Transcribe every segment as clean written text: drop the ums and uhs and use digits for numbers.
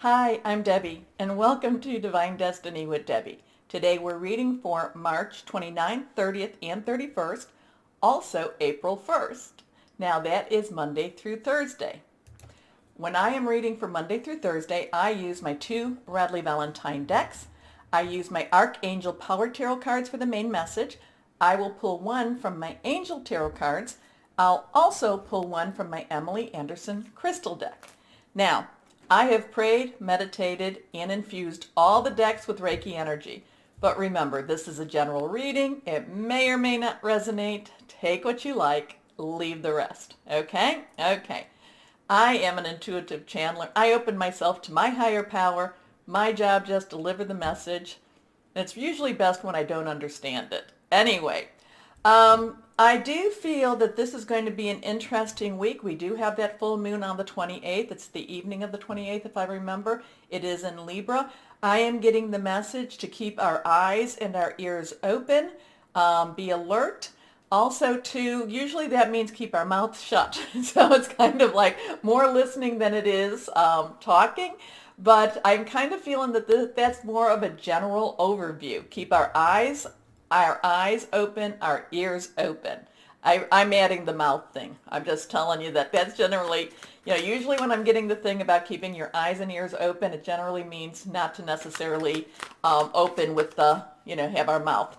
Hi, I'm Debbie, and welcome to Divine Destiny with Debbie. Today we're reading for March 29th, 30th, and 31st, also April 1st. Now that is Monday through Thursday. When I am reading for Monday through Thursday, I use my two Radley Valentine decks. I use my Archangel Power Tarot cards for the main message. I will pull one from my Angel Tarot cards. I'll also pull one from my Emily Anderson Crystal deck. Now, I have prayed, meditated, and infused all the decks with Reiki energy. But remember, this is a general reading. It may or may not resonate. Take what you like, leave the rest. Okay? Okay. I am an intuitive channeler. I open myself to my higher power. My job just deliver the message. It's usually best when I don't understand it. Anyway, I do feel that this is going to be an interesting week. We do have that full moon on the 28th. It's the evening of the 28th, if I remember. It is in Libra. I am getting the message to keep our eyes and our ears open, be alert. Also, too, usually that means keep our mouth shut. So it's kind of like more listening than it is talking. But I'm kind of feeling that that's more of a general overview. Keep our eyes open, our ears open. I'm adding the mouth thing. I'm just telling you that that's generally, usually when I'm getting the thing about keeping your eyes and ears open, it generally means not to necessarily open with the, have our mouth.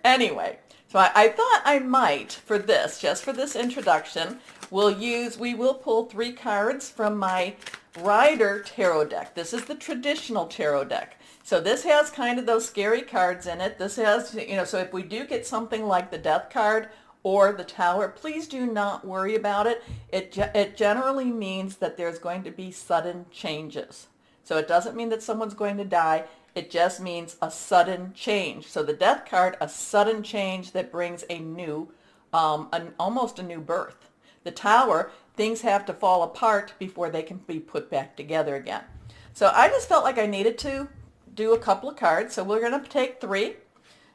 Anyway, so I thought I might, for this, just for this introduction, we will pull 3 cards from my Rider Tarot deck. This is the traditional tarot deck. So this has kind of those scary cards in it. This has, so if we do get something like the Death card or the Tower, please do not worry about it. It generally means that there's going to be sudden changes. So it doesn't mean that someone's going to die. It just means a sudden change. So the Death card, a sudden change that brings a new, almost a new birth. The Tower, things have to fall apart before they can be put back together again. So I just felt like I needed to do a couple of cards. So we're going to take 3.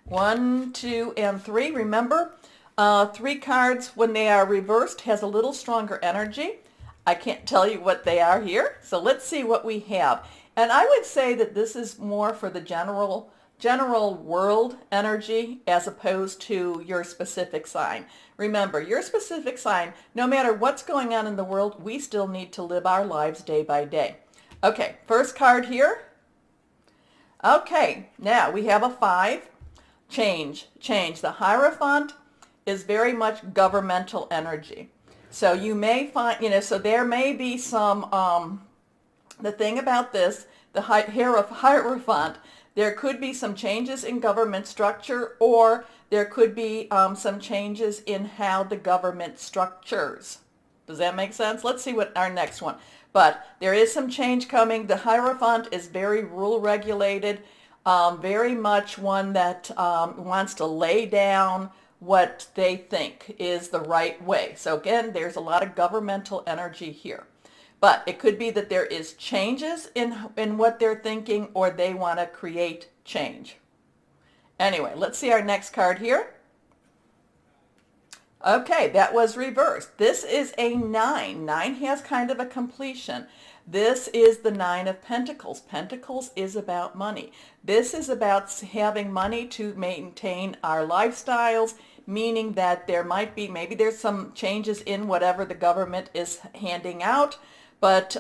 1, 2, and 3. Remember, 3 cards, when they are reversed, has a little stronger energy. I can't tell you what they are here. So let's see what we have. And I would say that this is more for the general world energy as opposed to your specific sign. Remember, your specific sign, no matter what's going on in the world, we still need to live our lives day by day. Okay, first card here. Okay, now we have a 5. Change. The Hierophant is very much governmental energy. So you may find, so there may be some, the thing about this, the Hierophant, there could be some changes in government structure, or there could be some changes in how the government structures. Does that make sense? Let's see what our next one. But there is some change coming. The Hierophant is very rule regulated, very much one that wants to lay down what they think is the right way. So again, there's a lot of governmental energy here. But it could be that there is changes in what they're thinking, or they want to create change. Anyway, let's see our next card here. Okay, that was reversed. This is a 9. 9 has kind of a completion. This is the 9 of Pentacles. Pentacles is about money. This is about having money to maintain our lifestyles, meaning that there might be, maybe there's some changes in whatever the government is handing out. But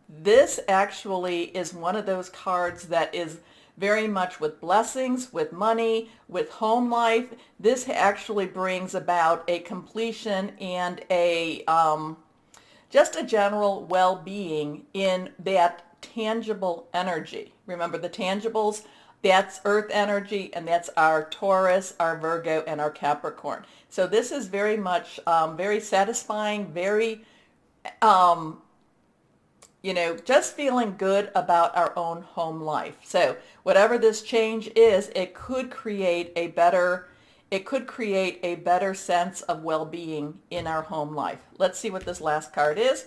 this actually is one of those cards that is very much with blessings, with money, with home life. This actually brings about a completion and a just a general well-being in that tangible energy. Remember, the tangibles, that's earth energy, and that's our Taurus, our Virgo, and our Capricorn. So this is very much very satisfying, very just feeling good about our own home life. So whatever this change is, it could create a better sense of well-being in our home life. Let's see what this last card is.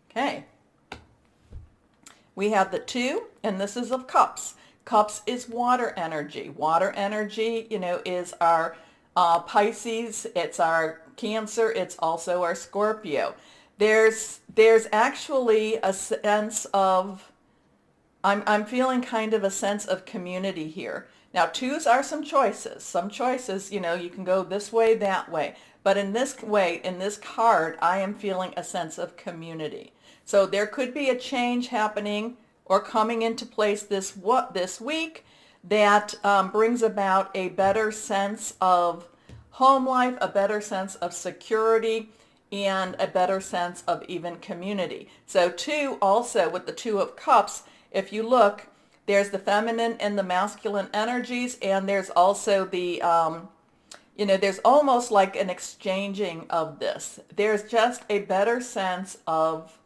Okay. We have the 2, and this is of Cups. Cups is water energy. Water energy, is our Pisces. It's our Cancer. It's also our Scorpio. there's actually a sense of, I'm feeling kind of a sense of community here. Now, twos are some choices. Some choices, you can go this way, that way. But in this way, in this card, I am feeling a sense of community. So there could be a change happening or coming into place this week that brings about a better sense of home life, a better sense of security, and a better sense of even community. So two, also with the Two of Cups, if you look, there's the feminine and the masculine energies, and there's also the, there's almost like an exchanging of this. There's just a better sense of,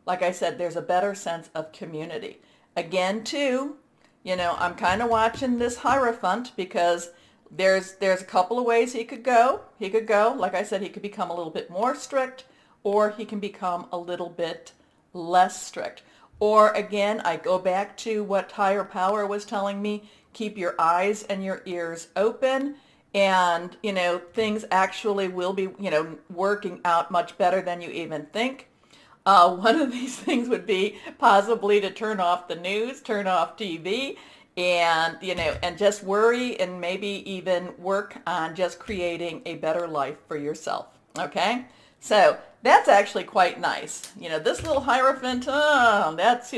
like I said, there's a better sense of community. Again, too, I'm kind of watching this Hierophant because there's a couple of ways he could go. He could go, like I said, he could become a little bit more strict, or he can become a little bit less strict. Or again, I go back to what higher power was telling me, keep your eyes and your ears open, and, things actually will be, working out much better than you even think. One of these things would be possibly to turn off the news, turn off TV, and, and just worry and maybe even work on just creating a better life for yourself. Okay? So that's actually quite nice. This little Hierophant, that's,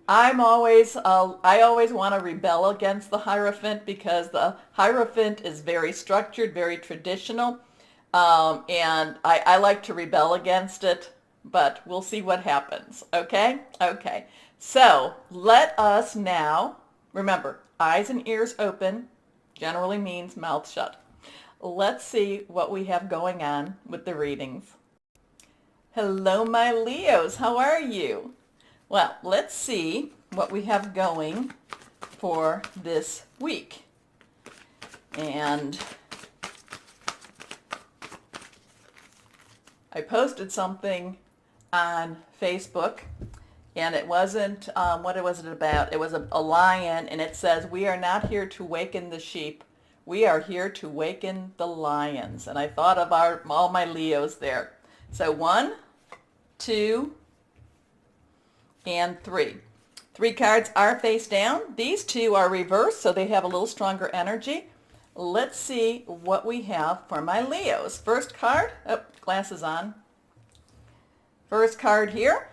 I always want to rebel against the Hierophant because the Hierophant is very structured, very traditional, and I like to rebel against it, but we'll see what happens, okay? Okay, so let us now, remember, eyes and ears open generally means mouth shut. Let's see what we have going on with the readings. Hello, my Leos. How are you? Well, let's see what we have going for this week. And I posted something on Facebook, and it wasn't, what was it about? It was a lion, and it says, "We are not here to waken the sheep. We are here to waken the lions." And I thought of all my Leos there. So 1, 2, and 3. 3 cards are face down. These 2 are reversed, so they have a little stronger energy. Let's see what we have for my Leos. First card, glasses on. First card here.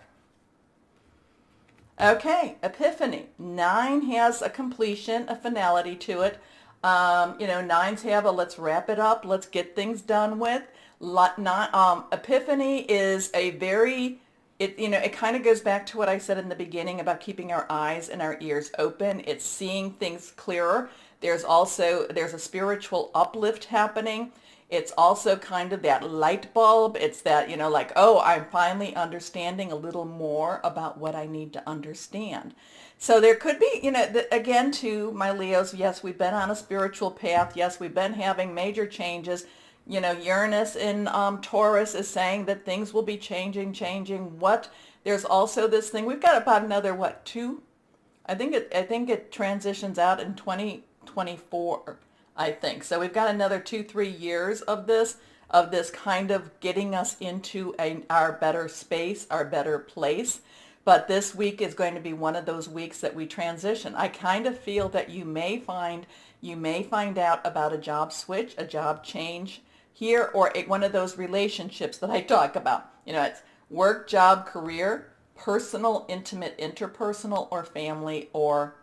Okay, Epiphany. 9 has a completion, a finality to it. 9s have a let's wrap it up, let's get things done with. Epiphany is a very, it kind of goes back to what I said in the beginning about keeping our eyes and our ears open. It's seeing things clearer. There's a spiritual uplift happening. It's also kind of that light bulb. It's that, like, oh, I'm finally understanding a little more about what I need to understand. So there could be, again, to my Leos, yes, we've been on a spiritual path. Yes, we've been having major changes. Uranus in Taurus is saying that things will be changing. There's also this thing. We've got about another, 2? I think it transitions out in 2024, I think. So we've got another 2-3 years of this kind of getting us into our better space, our better place. But this week is going to be one of those weeks that we transition. I kind of feel that you may find out about a job switch, a job change here, or one of those relationships that I talk about. It's work, job, career, personal, intimate, interpersonal, or family, or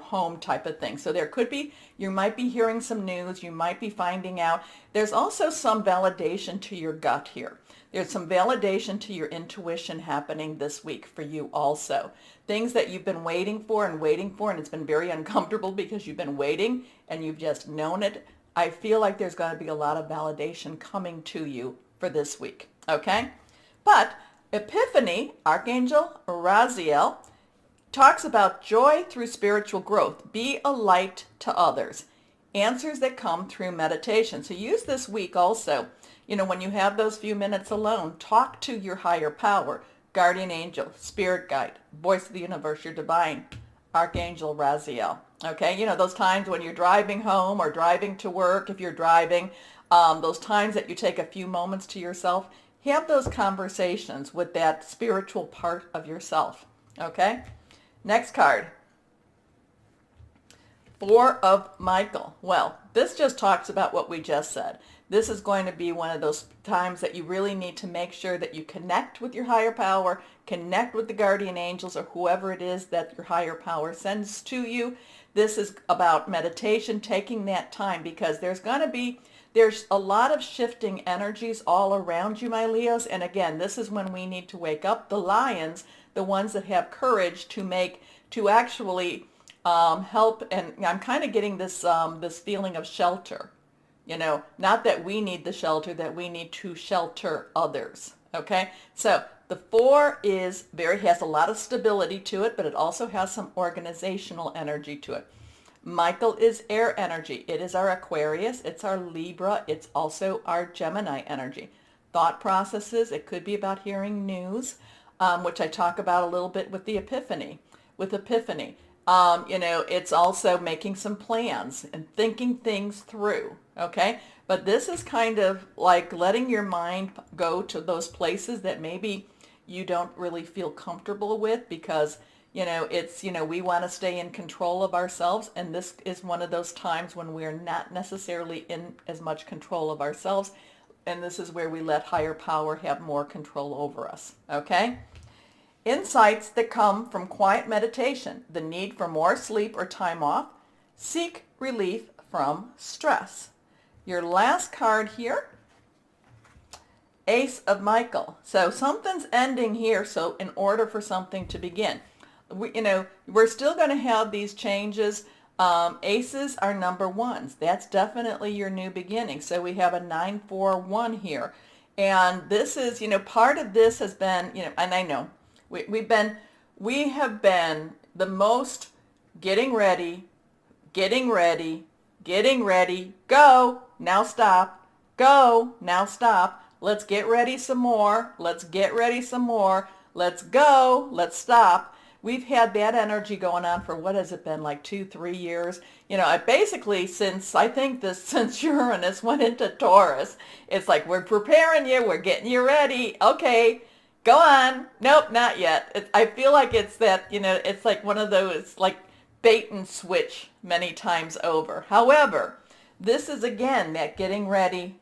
home type of thing. So there could be, you might be hearing some news, you might be finding out. There's also some validation to your gut here. There's some validation to your intuition happening this week for you also. Things that you've been waiting for, and it's been very uncomfortable because you've been waiting and you've just known it. I feel like there's going to be a lot of validation coming to you for this week, okay? But Epiphany, Archangel Raziel, talks about joy through spiritual growth. Be a light to others. Answers that come through meditation. So use this week also. When you have those few minutes alone, talk to your higher power, guardian angel, spirit guide, voice of the universe, your divine, Archangel Raziel. Okay, those times when you're driving home or driving to work, if you're driving, those times that you take a few moments to yourself, have those conversations with that spiritual part of yourself. Okay? Next card. Four of Michael. Well, this just talks about what we just said. This is going to be one of those times that you really need to make sure that you connect with your higher power, connect with the guardian angels or whoever it is that your higher power sends to you. This is about meditation, taking that time, because there's a lot of shifting energies all around you, my Leos. And again, this is when we need to wake up the lions, the ones that have courage to actually help. And I'm kind of getting this feeling of shelter. Not that we need the shelter, that we need to shelter others. Okay, so the four has a lot of stability to it, but it also has some organizational energy to it. Michael is air energy. It is our Aquarius. It's our Libra. It's also our Gemini energy. Thought processes. It could be about hearing news, which I talk about a little bit with the Epiphany. It's also making some plans and thinking things through. Okay, but this is kind of like letting your mind go to those places that maybe you don't really feel comfortable with, because we want to stay in control of ourselves, and this is one of those times when we're not necessarily in as much control of ourselves, and this is where we let higher power have more control over us. Okay? Insights that come from quiet meditation, the need for more sleep or time off, seek relief from stress. Your last card here, Ace of Michael. So something's ending here, so in order for something to begin. We're still going to have these changes. Aces are number ones. That's definitely your new beginning. So we have a 941 here. And this is, part of this has been, and I know, we have been the most getting ready, go, now stop, go, now stop, let's get ready some more, let's go, let's stop. We've had that energy going on for, what has it been, like 2-3 years? I basically, since Uranus went into Taurus, it's like, we're preparing you, we're getting you ready, okay, go on. Nope, not yet. I feel like it's that, it's like one of those, like, bait and switch many times over. However, this is again that getting ready,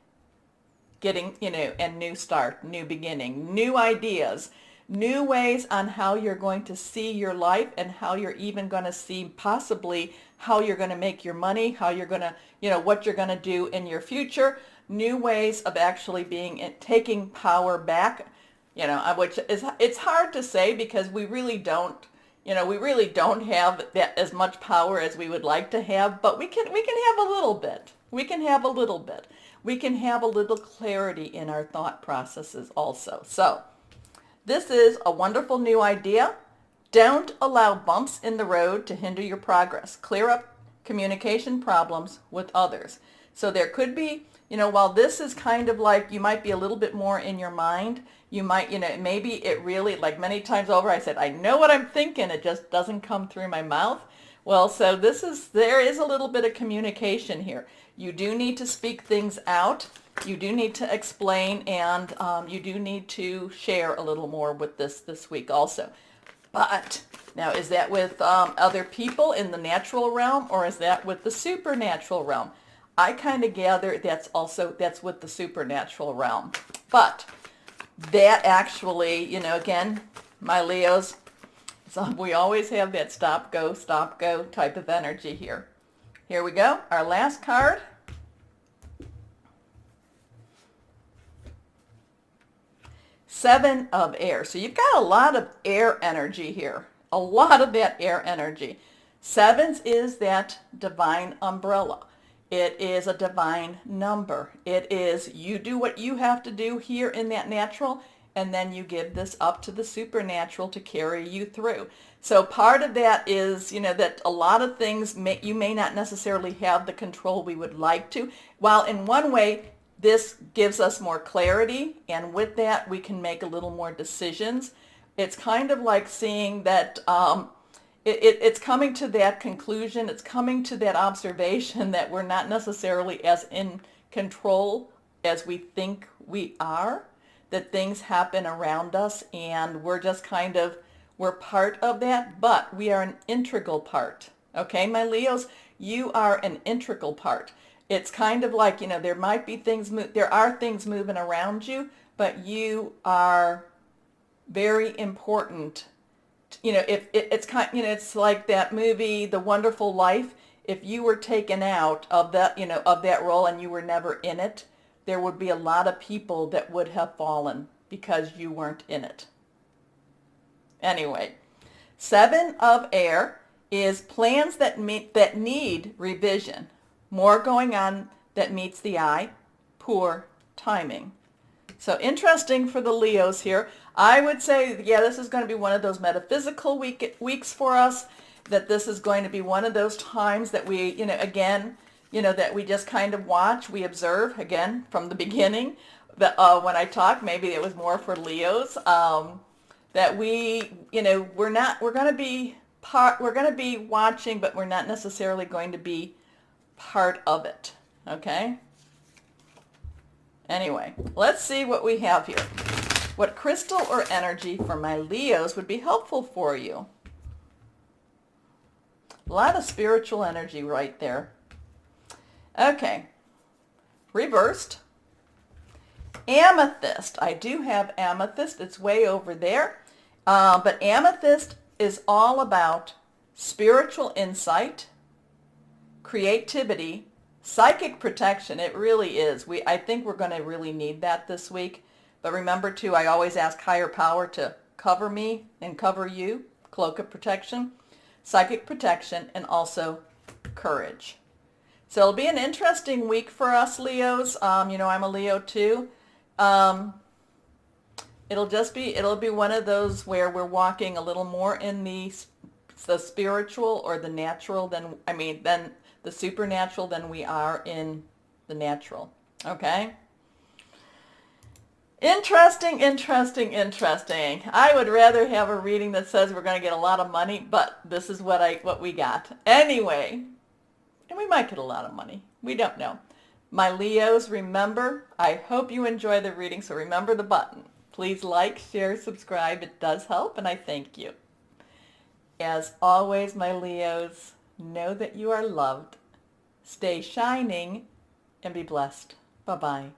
and new start, new beginning, new ideas, new ways on how you're going to see your life, and how you're even going to see possibly how you're going to make your money, how you're going to, what you're going to do in your future, new ways of actually taking power back, which is, it's hard to say because we really don't have that as much power as we would like to have, but we can have a little bit. We can have a little clarity in our thought processes also. So this is a wonderful new idea. Don't allow bumps in the road to hinder your progress. Clear up communication problems with others. So there could be, while this is kind of like you might be a little bit more in your mind, you might, maybe it really, like many times over, I said, I know what I'm thinking, it just doesn't come through my mouth. Well, so there is a little bit of communication here. You do need to speak things out. You do need to explain, and you do need to share a little more with this week also. But now, is that with other people in the natural realm, or is that with the supernatural realm? I kind of gather that's with the supernatural realm. But that actually, again, my Leos, so we always have that stop, go type of energy here. Here we go. Our last card. Seven of air. So you've got a lot of air energy here. A lot of that air energy. Sevens is that divine umbrella. It is a divine number. It is, you do what you have to do here in that natural, and then you give this up to the supernatural to carry you through. So part of that is, that a lot of things you may not necessarily have the control we would like to. While in one way, this gives us more clarity, and with that, we can make a little more decisions. It's kind of like seeing that it's coming to that conclusion, it's coming to that observation that we're not necessarily as in control as we think we are, that things happen around us and we're just kind of, we're part of that, but we are an integral part. Okay, my Leos, you are an integral part. It's kind of like, there might be things, there are things moving around you, but you are very important. If it's kind, it's like that movie, The Wonderful Life. If you were taken out of that, of that role and you were never in it, there would be a lot of people that would have fallen because you weren't in it. Anyway, 7 of air is plans that need revision. More going on that meets the eye. Poor timing. So interesting for the Leos here. I would say, yeah, this is going to be one of those metaphysical weeks for us, that this is going to be one of those times that we, again, that we just kind of watch, we observe, again, from the beginning. When I talked, maybe it was more for Leos, that we, we're going to be watching, but we're not necessarily going to be part of it, okay? Anyway, let's see what we have here. What crystal or energy for my Leos would be helpful for you? A lot of spiritual energy right there. Okay, reversed. Amethyst. I do have amethyst. It's way over there. But amethyst is all about spiritual insight, creativity, psychic protection. It really is. I think we're going to really need that this week. But remember too, I always ask higher power to cover me and cover you. Cloak of protection, psychic protection, and also courage. So it'll be an interesting week for us Leos. I'm a Leo too. It'll be one of those where we're walking a little more in the spiritual or the natural than the supernatural than we are in the natural. Okay? Interesting. I would rather have a reading that says we're going to get a lot of money, but this is what we got. Anyway, and we might get a lot of money. We don't know. My Leos, remember, I hope you enjoy the reading, so remember the button. Please like, share, subscribe. It does help, and I thank you. As always, my Leos, know that you are loved. Stay shining and be blessed. Bye-bye.